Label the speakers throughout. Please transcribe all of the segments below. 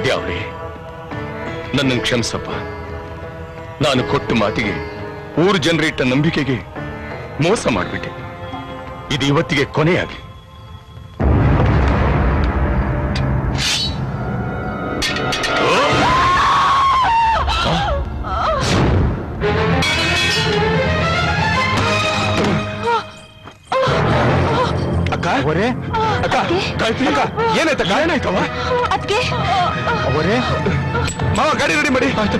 Speaker 1: ದ್ಯಾವ್ರೆ, ನನ್ನನ್ನು ಕ್ಷಮಿಸಪ್ಪ. ನಾನು ಕೊಟ್ಟ ಮಾತಿಗೆ, ಊರು ಜನರಿಟ್ಟ ನಂಬಿಕೆಗೆ ಮೋಸ ಮಾಡಿಬಿಟ್ಟೆ. ಇದು ಇವತ್ತಿಗೆ ಕೊನೆಯಾಗಲಿ. ಅಕ್ಕ ಅವರೇ, ಅಕ್ಕ ಅಕ್ಕ ಏನಾಯ್ತಕ್ಕ? ಏನಾಯ್ತವ ಅದಕ್ಕೆ? ಅವರೇ ಮಾವ ಗಾಡಿ ರೆಡಿ ಮಾಡಿ. ಅಕ್ಕ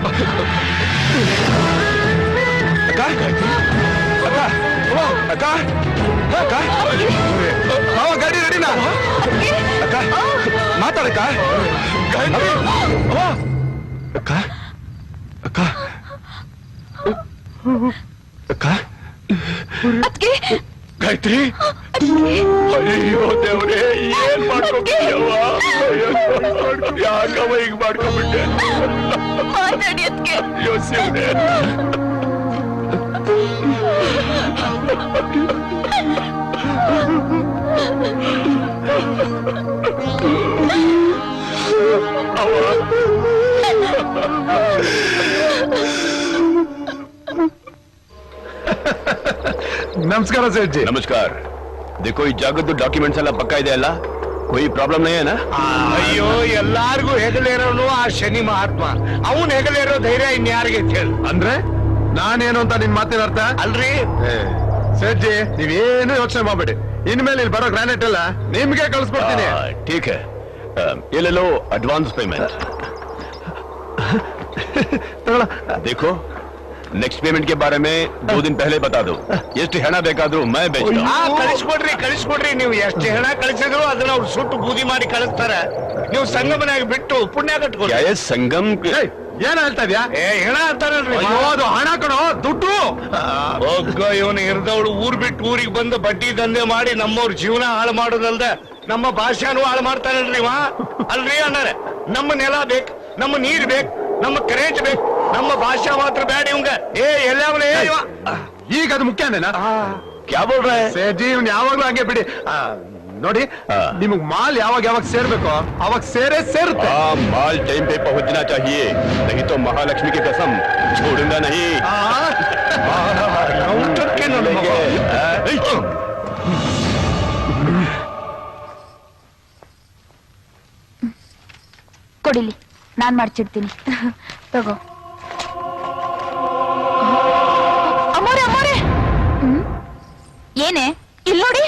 Speaker 1: ಅಕ್ಕ ಅಕ್ಕ ಅಕ್ಕ ಮಾವ ಗಾಡಿ ರೆಡಿನಾ? ಅಕ್ಕ ಮಾತಾಡಕ್ಕ. ಅಕ್ಕ ಅಕ್ಕ ಅಕ್ಕ ಗಾಯತ್ರಿ, ಅಯ್ಯೋ ದೇವ್ರೆ, ಏನ್ ಮಾಡ್ಕೊಂಡ್ಬಿಟ್ಟಿಯವ್ವ? ಯಾಕವ ಈಗ ಮಾಡ್ಕೊಂಡ್ಬಿಟ್ಟೆ? ಅಯ್ಯೋ ಶಿವನೇ, ನಮಸ್ಕಾರ ಸೇಠ್ ಜಿ. ನಮಸ್ಕಾರ. देखो ಈ ಜಾಗದ್ದು ಡಾಕ್ಯುಮೆಂಟ್ಸ್ ಎಲ್ಲ ಪಕ್ಕಾ ಇದೆ ಅಲ್ಲ? कोई प्रॉब्लम नहीं है ना?
Speaker 2: ಅಯ್ಯೋ, ಎಲ್ಲಾರ್ಗೂ ಹೆಗಲೇರೋನು ಆ ಶನಿ ಮಹಾತ್ಮ. ಅವನ್ ಹೆಗಲೇರೋ ಧೈರ್ಯ ಇನ್ಯಾರಿಗೆ ಹೇಳು.
Speaker 3: ಅಂದ್ರೆ ನಾನೇನು ಅಂತ ನಿನ್ ಮಾತಿನ ಅರ್ಥ
Speaker 2: ಅಲ್ರಿ?
Speaker 3: ಸೇಠ್ ಜಿ, ನೀವೇನು ಯೋಚನೆ ಮಾಡ್ಬೇಡಿ. ಇನ್ಮೇಲೆ ಇಲ್ಲಿ ಬರೋ ಗ್ರಾನೈಟ್ ಎಲ್ಲ ನಿಮ್ಗೆ ಕಳಿಸ್ಕೊಡ್ತೀನಿ.
Speaker 1: ठीक है, ये ले लो एडवांस पेमेंट. देखो, नेक्स्ट पेमेंट के बारे में 2 दिन पहले बता दो. ಎಷ್ಟು ಹೆಣ ಬೇಕಾದ್ರೂ मैं बेचता हूं.
Speaker 2: ಕಳಿಸ್ಕೊಡ್ರಿ. ನೀವು ಎಷ್ಟು ಹೆಣ ಕಳಿಸಿದ್ರು ಅದನ್ನ ಅವ್ರು ಸುಟ್ಟು ಬೂದಿ ಮಾಡಿ ಕಳಿಸ್ತಾರ. ನೀವು ಸಂಗಮನಾಗಿ ಬಿಟ್ಟು ಪುಣ್ಯ ಕಟ್ಕೊಳ್ಳಿ.
Speaker 1: क्या ये संगम
Speaker 3: ಏನ್ ಹೇಳ್ತಾ ಇದ್ಯಾ?
Speaker 2: ಹೆಣ ಅಂತಾರಲ್ರಿ.
Speaker 3: ಅದು ಹಣ ಕಣೋ, ದುಡ್ಡು.
Speaker 2: ಒಗ್ಗ ಇವನು ಇರ್ದವಳು ಊರ್ ಬಿಟ್ಟು ಊರಿಗೆ ಬಂದು ಬಡ್ಡಿ ದಂಧೆ ಮಾಡಿ ನಮ್ಮವ್ರ ಜೀವನ ಹಾಳು ಮಾಡೋದಲ್ದ ನಮ್ಮ ಭಾಷೆನೂ ಹಾಳು ಮಾಡ್ತಾನಲ್ರಿ ಇವ. ಅಲ್ರಿ ಅಣ್ಣಾರೆ, ನಮ್ಮ ನೆಲ ಬೇಕು, ನಮ್ಮ ನೀರ್ ಬೇಕು, ನಮ್ಮ ಕರೆಂಟ್ ಬೇಕು, ನಮ್ಮ ಭಾಷಾ ಮಾತ್ರ ಬೇಡ ಇವಂಗ. ಎಲ್ಲಾವಲೇ
Speaker 3: ಈಗ ಅದು ಮುಖ್ಯನೇನಾ?
Speaker 1: क्या बोल रहा है?
Speaker 3: ಸೇಠ್ ಜಿ, ಇವ್ನು ಯಾವಾಗ್ಲೂ ಹಂಗೆ ಬಿಡಿ. ನೋಡಿ, ನಿಮಗ್ ಮಾಲ್ ಯಾವಾಗ ಸೇರ್ಬೇಕು ಅವಾಗ ಸೇರುತ್ತೆ.
Speaker 1: माल टाइम पे पहुंचना चाहिए, नहीं तो महालक्ष्मी की कसम छोड़ूंगा नहीं.
Speaker 4: ಕೊಡಿಲಿ, ನಾನ್ ಮಾಡ್ಸಿಡ್ತೀನಿ. ತಗೋ. ಅಮ್ಮೋರೆ ಅಮ್ಮೋರೆ, ಏನೇ ಇಲ್ಲಿ ನೋಡಿ.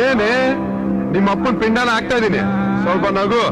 Speaker 3: ಏನೇ ನಿಮ್ಮ ಅಪ್ಪನ ಪಿಂಡನ ಹಾಕ್ತಾ ಇದೀನಿ, ಸ್ವಲ್ಪ ನಗು.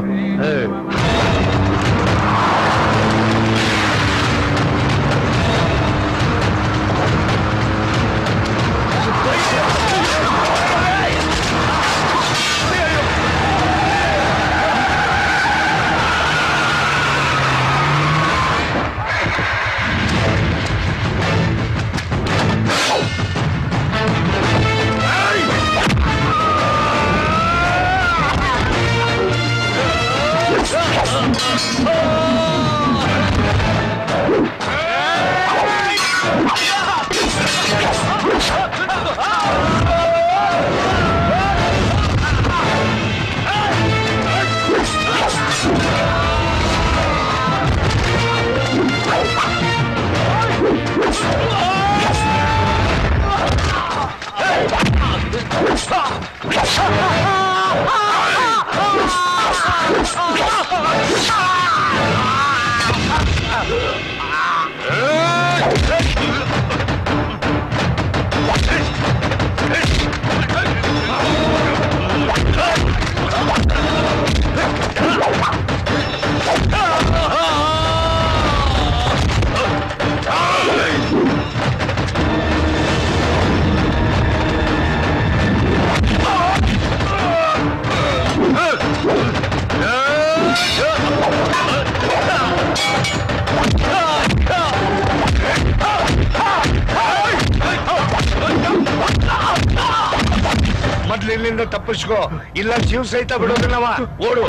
Speaker 2: ಮೊದ್ಲು ಇಲ್ಲಿಂದ ತಪ್ಪಿಸ್ಕೋ, ಇಲ್ಲ ಜೀವ ಸಹಿತ ಬಿಡೋದಿಲ್ಲವ. ಓಡು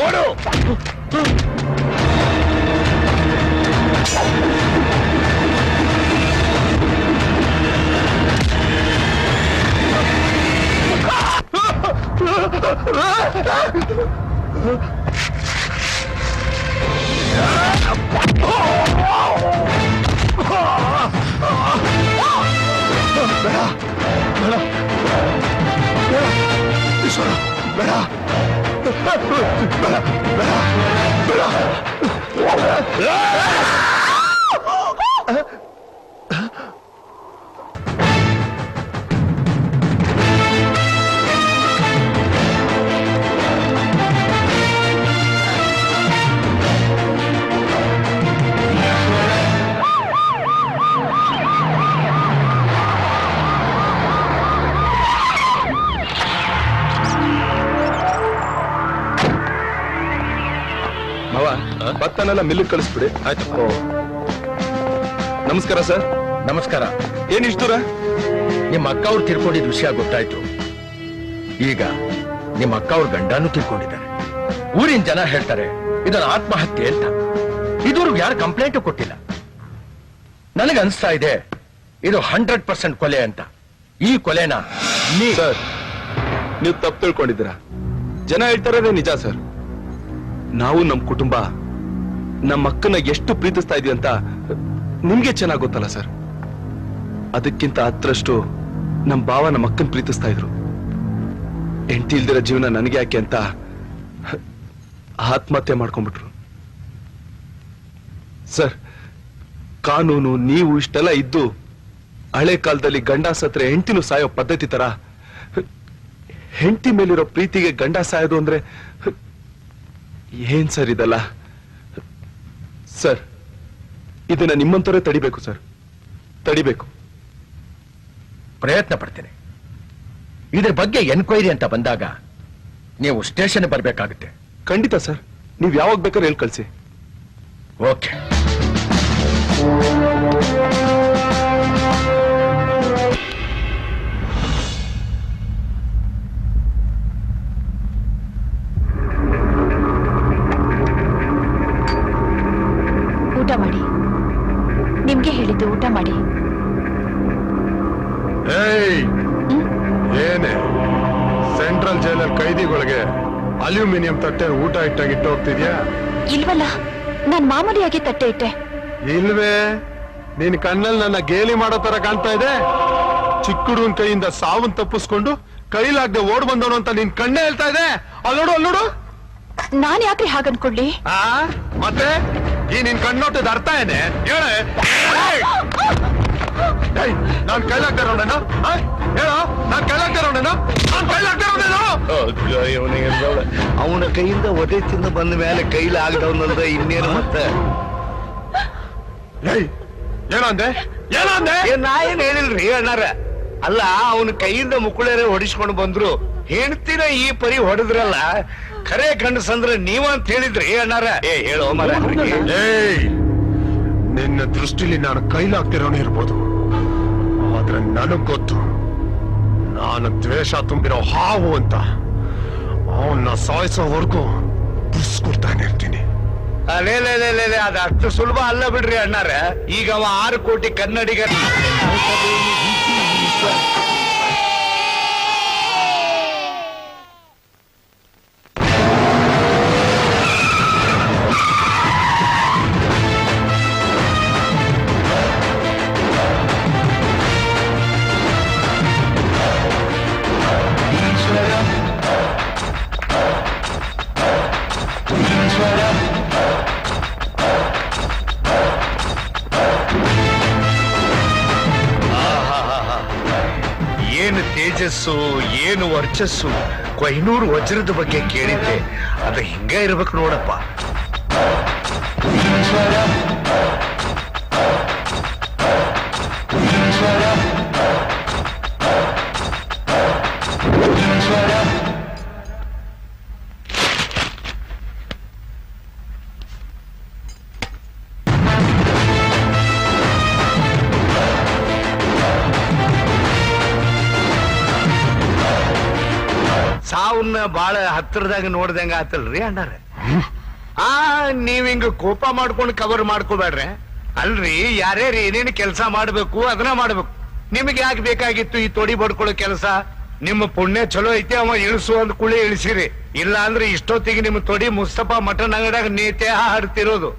Speaker 2: ಓಡು.
Speaker 1: ಮಾವ ಭತ್ತನೆಲ್ಲ ಮಿಲ್ ಕಳಿಸ್ಬಿಡಿ. ಆಯ್ತು. ನಮಸ್ಕಾರ ಸರ್.
Speaker 3: ನಮಸ್ಕಾರ.
Speaker 1: ಏನ್ ಇಷ್ಟು ದೂರ?
Speaker 3: ನಿಮ್ಮ ಅಕ್ಕ ಅವ್ರು ತಿರ್ಕೊಂಡಿದ್ ವಿಷಯ ಗೊತ್ತಾಯ್ತು. ಈಗ ನಿಮ್ಮ ಅಕ್ಕ ಅವ್ರ ಗಂಡನೂ ತಿರ್ಕೊಂಡಿದ್ದಾರೆ. ಊರಿನ ಜನ ಹೇಳ್ತಾರೆ ಇದನ್ನ ಆತ್ಮಹತ್ಯೆ ಅಂತ. ಇದುವರೆಗೂ ಯಾರು ಕಂಪ್ಲೇಂಟ್ ಕೊಟ್ಟಿಲ್ಲ. ನನಗೆ ಅನಿಸ್ತಾ ಇದೆ ಇದು 100% ಕೊಲೆ ಅಂತ. ಈ ಕೊಲೆನ
Speaker 1: ಸರ್ ನೀವು ತಪ್ಪು ತಿಳ್ಕೊಂಡಿದ್ದೀರಾ. ಜನ ಹೇಳ್ತಾರದೇ ನಿಜ ಸರ್. ನಾವು ನಮ್ ಕುಟುಂಬ ನಮ್ಮ ಅಕ್ಕನ ಎಷ್ಟು ಪ್ರೀತಿಸ್ತಾ ಇದೀವಿ ಅಂತ ನಿಮ್ಗೆ ಚೆನ್ನಾಗ್ ಗೊತ್ತಲ್ಲ ಸರ್. ಅದಕ್ಕಿಂತ ಹತ್ತರಷ್ಟು ನಮ್ ಭಾವ ನಮ್ಮ ಅಕ್ಕನ ಪ್ರೀತಿಸ್ತಾ ಇದ್ರು. ಹೆಂಡತಿ ಇಲ್ದಿರೋ ಜೀವನ ನನಗೆ ಯಾಕೆ ಅಂತ ಆತ್ಮಹತ್ಯೆ ಮಾಡ್ಕೊಂಡ್ಬಿಟ್ರು ಸರ್. ಕಾನೂನು ನೀವು ಇಷ್ಟೆಲ್ಲ ಇದ್ದು ಹಳೆ ಕಾಲದಲ್ಲಿ ಗಂಡ ಸತ್ರೆ ಹೆಂಡತಿನೂ ಸಾಯೋ ಪದ್ಧತಿ ತರ ಹೆಂಡತಿ ಮೇಲಿರೋ ಪ್ರೀತಿಗೆ ಗಂಡ ಸಾಯೋದು ಅಂದ್ರೆ ಏನ್ ಸರ್ ಇದಲ್ಲ ಸರ್. ಇದನ್ನ ನಿಮ್ಮಂತವರೇ ತಡಿಬೇಕು ಸರ್, ತಡಿಬೇಕು.
Speaker 3: ಪ್ರಯತ್ನ ಪಡ್ತೇನೆ. ಇದ್ರ ಬಗ್ಗೆ ಎನ್ಕ್ವೈರಿ ಅಂತ ಬಂದಾಗ ನೀವು ಸ್ಟೇಷನ್ ಬರ್ಬೇಕಾಗುತ್ತೆ.
Speaker 1: ಖಂಡಿತ ಸರ್, ನೀವ್ ಯಾವಾಗ ಬೇಕಾದ್ರೆ ಹೇಳಿ ಕಳ್ಸಿ.
Speaker 3: ಓಕೆ.
Speaker 4: ಊಟ ಮಾಡಿ. ನಿಮ್ಗೆ ಹೇಳಿದ್ದು ಊಟ ಮಾಡಿ.
Speaker 5: ಏನೇ ಸೆಂಟ್ರಲ್ ಜೈಲಲ್ಲಿ ಕೈದಿಗಳಿಗೆ ಅಲ್ಯೂಮಿನಿಯಂ ತಟ್ಟೆ ಊಟ ಇಟ್ಟಾಗಿ ಇಟ್ಟು ಹೋಗ್ತಿದ್ಯಾ?
Speaker 4: ಇಲ್ವಲ್ಲ, ನಾನ್ ಮಾಮೂಲಿಯಾಗಿ ತಟ್ಟೆ ಇಟ್ಟೆ.
Speaker 5: ಇಲ್ವೇ? ನಿನ್ ಕಣ್ಣಲ್ಲಿ ನನ್ನ ಗೇಲಿ ಮಾಡೋ ತರ ಕಾಣ್ತಾ ಇದೆ. ಚಿಕ್ಕ ಹುಡುಗನ್ ಕೈಯಿಂದ ಸಾವನ್ ತಪ್ಪಿಸ್ಕೊಂಡು ಕೈಲಾಗ್ದೆ ಓಡ್ ಬಂದವನು ಅಂತ ನಿನ್ ಕಣ್ಣೇ ಹೇಳ್ತಾ ಇದೆ. ಅಲ್ಲೋಡು ಅಲ್ಲೋಡು.
Speaker 4: ನಾನ್ ಯಾಕ್ರಿ ಹಾಗನ್ಕೊಳ್ಳಿ?
Speaker 5: ಮತ್ತೆ ಈ ನಿನ್ ಕಣ್ಣೋಟದ ಅರ್ಥ ಏನೇ ಹೇಳೆ? ನಾನ್ ಕೈಲಾಗ್ತಾರೋಣ ಹೇಳೋ. ನಾನ್ ಕೈಲಾಗ್ತಾರೋಣ ನಾನ್ ಕೈಲಾಗ್ತಾರೋಣ.
Speaker 2: ಅವನ ಕೈಯಿಂದ ಒದೆ ತಿಂದು ಬಂದ ಮೇಲೆ ಕೈಲಾಗದವನಲ್ದ ಇನ್ನೇನು ಮತ್ತೆ?
Speaker 5: ಏನಂದೆ ಏನಂದೆ?
Speaker 2: ನಾ ಏನ್ ಹೇಳಿಲ್ರಿ ಅಣ್ಣಾರ. ಅಲ್ಲ, ಅವನ ಕೈಯಿಂದ ಮುಕ್ಕುಳರೆ ಹೊಡಿಸ್ಕೊಂಡು ಬಂದ್ರು, ಹೆಣ್ತಿನ ಈ ಪರಿ ಹೊಡೆದ್ರಲ್ಲ, ಖರೆ ಗಂಡಸಂದ್ರ ನೀವಂತ ಹೇಳಿದ್ರಿ ಅಣ್ಣಾರ. ಹೇಳೋ ಮರ.
Speaker 5: ನಿನ್ನ ದೃಷ್ಟಿಲಿ ನಾನು ಕೈಲಾಗ್ತಿರೋನು ಇರ್ಬೋದು, ಆದ್ರೆ ನನಗ್ ಗೊತ್ತು ನಾನು ದ್ವೇಷ ತುಂಬಿರೋ ಹಾವು ಅಂತ. ಅವನ್ನ ಸಾಯಿಸೋವರೆಗೂ ಬುಸ್ಕೊಡ್ತಾನೆ ಇರ್ತೀನಿ.
Speaker 2: ಅದೇ ಅದ ಅಷ್ಟು ಸುಲಭ ಅಲ್ಲ ಬಿಡ್ರಿ ಅಣ್ಣಾರ. ಈಗ ಅವ 6 ಕೋಟಿ ಕನ್ನಡಿಗ. ಏನು ತೇಜಸ್ಸು, ಏನು ವರ್ಚಸ್ಸು. ಕೊಹಿನೂರು ವಜ್ರದ ಬಗ್ಗೆ ಕೇಳಿದ್ದೆ, ಅದು ಹಿಂಗ ಇರ್ಬೇಕು ನೋಡಪ್ಪ. ಸಾವನ್ನ ಬಾಳ ಹತ್ತಿರದಾಗ ನೋಡ್ದಂಗ ಆತಲ್ರಿ ಅಣ್ಣಾರ. ನೀವ್ ಹಿಂಗ ಕೋಪ ಮಾಡ್ಕೊಂಡು ಕವರ್ ಮಾಡ್ಕೋಬೇಡ್ರಿ. ಅಲ್ರಿ ಯಾರ್ಯಾರು ಏನೇನು ಕೆಲಸ ಮಾಡ್ಬೇಕು ಅದನ್ನ ಮಾಡ್ಬೇಕು. ನಿಮ್ಗೆ ಯಾಕೆ ಬೇಕಾಗಿತ್ತು ಈ ತೊಡಿ ಬಡ್ಕೊಳ್ಳೋ ಕೆಲಸ? ನಿಮ್ಮ ಪುಣ್ಯ ಚಲೋ ಐತಿ, ಅವ ಇಳಿಸು ಅಂದ್ ಕುಳಿ ಇಳಿಸಿರಿ. ಇಲ್ಲ ಅಂದ್ರೆ ಇಷ್ಟೊತ್ತಿಗೆ ನಿಮ್ ತೊಡಿ ಮುಸ್ತಫಾ ಮಟನ್ ಅಂಗಡಿಯಾಗ ನೇತೆ ಹಾಡ್ತಿರೋದು.